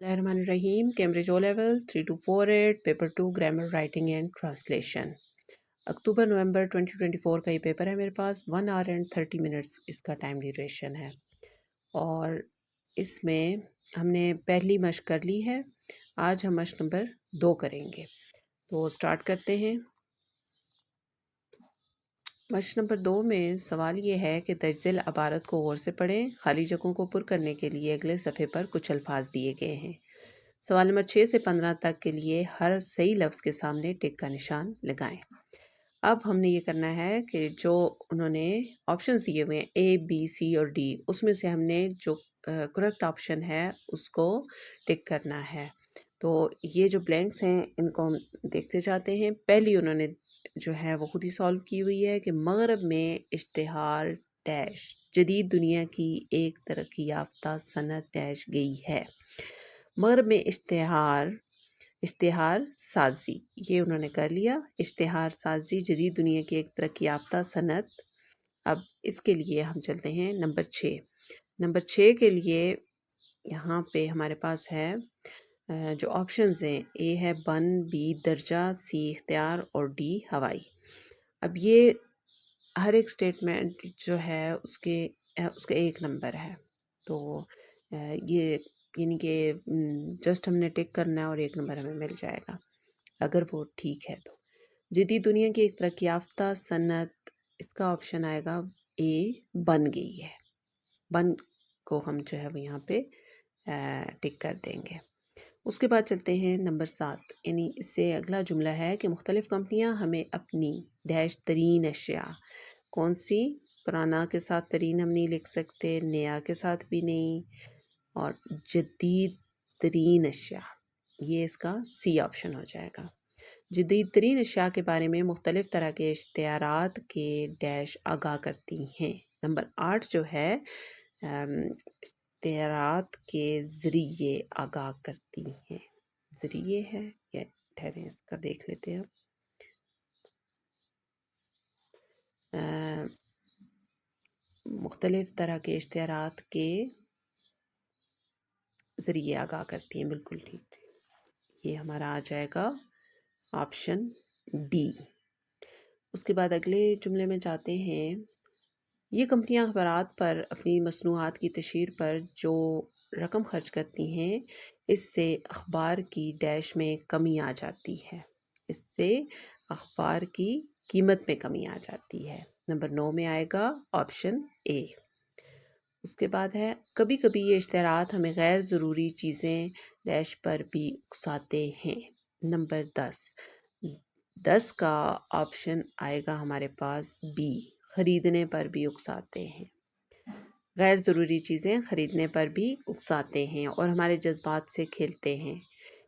Bismillahirrahmanirrahim. Cambridge O Level 3248 Paper 2 Grammar Writing and Translation. अक्टूबर नवंबर 2024 का ये paper है मेरे पास. 1 hour and 30 minutes इसका टाइम ड्यूरेशन है और इसमें हमने पहली मश्क कर ली है. आज हम मश्क नंबर 2 करेंगे. तो स्टार्ट करते हैं. मश्क नंबर 2 में सवाल ये है कि तर्जुल अबारत को गौर से पढ़ें. खाली जगहों को पुर करने के लिए अगले सफ़े पर कुछ अल्फाज दिए गए हैं. सवाल नंबर 6 से 15 तक के लिए हर सही लफ्ज़ के सामने टिक का निशान लगाएं. अब हमने ये करना है कि जो उन्होंने ऑप्शंस दिए हुए हैं ए, बी, सी और डी, उसमें से हमने जो करेक्ट ऑप्शन है उसको टिक करना है. तो ये जो ब्लैंक्स हैं इनको हम देखते जाते हैं. पहली उन्होंने जो है वो खुद ही सॉल्व की हुई है कि मगरब में इश्तिहार डैश जदीद दुनिया की एक तरक्की याफ्ता सनत डैश गई है. मगरब में इश्तिहार साजी, ये उन्होंने कर लिया. इश्तिहार साजी जदीद दुनिया की एक तरक्की याफ्ता सनत. अब इसके लिए हम चलते हैं नंबर 6. नंबर 6 के लिए यहाँ पे हमारे पास है जो ऑप्शंस हैं. ए है बन, बी दर्जा, सी इख्तियार और डी हवाई. अब ये हर एक स्टेटमेंट जो है उसका एक नंबर है. तो ये यानी कि जस्ट हमने टिक करना है और एक नंबर हमें मिल जाएगा अगर वो ठीक है. तो जदीद दुनिया की एक तरक्की याफ्ता सनत, इसका ऑप्शन आएगा ए बन गई है. बन को हम जो है वो यहाँ पे टिक कर देंगे. उसके बाद चलते हैं नंबर 7. यानी इससे अगला जुमला है कि मुख्तलिफ़ कंपनियां हमें अपनी डैश तरीन अशिया, कौन सी, पुराना के साथ तरीन हम नहीं लिख सकते, नया के साथ भी नहीं, और जदीद तरीन अशिया, ये इसका सी ऑप्शन हो जाएगा. जदीद तरीन अशिया के बारे में मुख्तलिफ़ तरह के इश्तिहारात के डैश आगाह करती हैं. नंबर 8 जो है इश्तिहारात के ज़रिए आगाह करती हैं. ज़रिए है या ठहरें इसका देख लेते हैं. मुख्तलिफ़ तरह के इश्तिहारात के ज़रिए आगाह करती हैं. बिल्कुल ठीक. ये हमारा आ जाएगा ऑप्शन डी. उसके बाद अगले जुमले में जाते हैं. ये कंपनियां अखबारात पर अपनी मसनूआत की तशहीर पर जो रकम खर्च करती हैं, इससे अखबार की डैश में कमी आ जाती है. इससे अखबार की कीमत में कमी आ जाती है. नंबर 9 में आएगा ऑप्शन ए. उसके बाद है कभी कभी ये इश्तिहारात हमें गैर ज़रूरी चीज़ें डैश पर भी उकसाते हैं. नंबर 10 का ऑप्शन आएगा हमारे पास बी, ख़रीदने पर भी उकसाते हैं. गैर ज़रूरी चीज़ें ख़रीदने पर भी उकसाते हैं और हमारे जज्बात से खेलते हैं.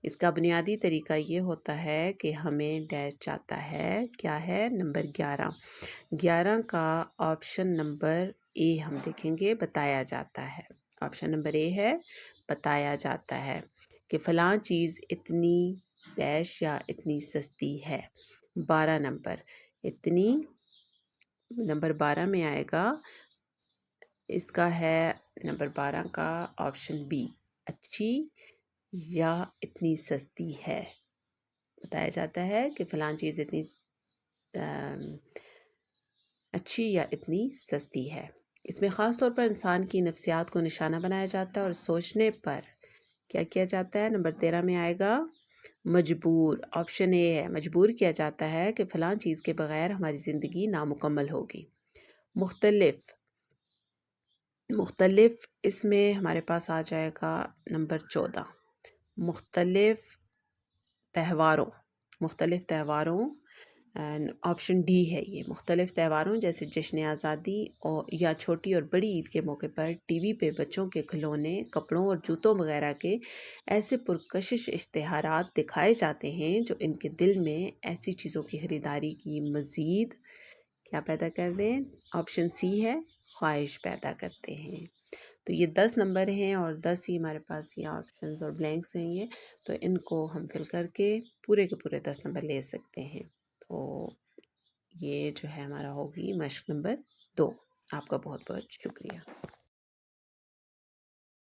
इसका बुनियादी तरीका ये होता है कि हमें डैश चाहता है. क्या है? नंबर 11 का ऑप्शन नंबर ए हम देखेंगे. बताया जाता है. ऑप्शन नंबर ए है बताया जाता है कि फ़लाँ चीज़ इतनी डैश या इतनी सस्ती है. 12 नंबर इतनी, नंबर 12 में आएगा. इसका है नंबर 12 का ऑप्शन बी, अच्छी या इतनी सस्ती है. बताया जाता है कि फ़लाँ चीज़ इतनी अच्छी या इतनी सस्ती है. इसमें ख़ास तौर पर इंसान की नफ्सियात को निशाना बनाया जाता है और सोचने पर क्या किया जाता है. नंबर 13 में आएगा मजबूर. ऑप्शन ए है मजबूर किया जाता है कि फ़लाँ चीज़ के बग़ैर हमारी ज़िंदगी नामुकम्मल होगी. मुख्तलिफ इसमें हमारे पास आ जाएगा नंबर 14. मुख्तलिफ त्योहारों ऑप्शन डी है. ये मुख्तलिफ त्योहारों जैसे जश्न आज़ादी और या छोटी और बड़ी ईद के मौके पर टीवी पे बच्चों के खिलौने, कपड़ों और जूतों वगैरह के ऐसे पुरकशिश इश्तिहारात दिखाए जाते हैं जो इनके दिल में ऐसी चीज़ों की ख़रीदारी की मज़ीद क्या पैदा कर दें. ऑप्शन सी है ख्वाहिश पैदा करते हैं. तो ये 10 नंबर हैं और 10 ही हमारे पास ये ऑप्शंस और ब्लैंक्स हैं. ये तो इनको हम फिल करके पूरे के पूरे 10 नंबर ले सकते हैं. तो ये जो है हमारा होगी मश्क नंबर 2. आपका बहुत बहुत शुक्रिया.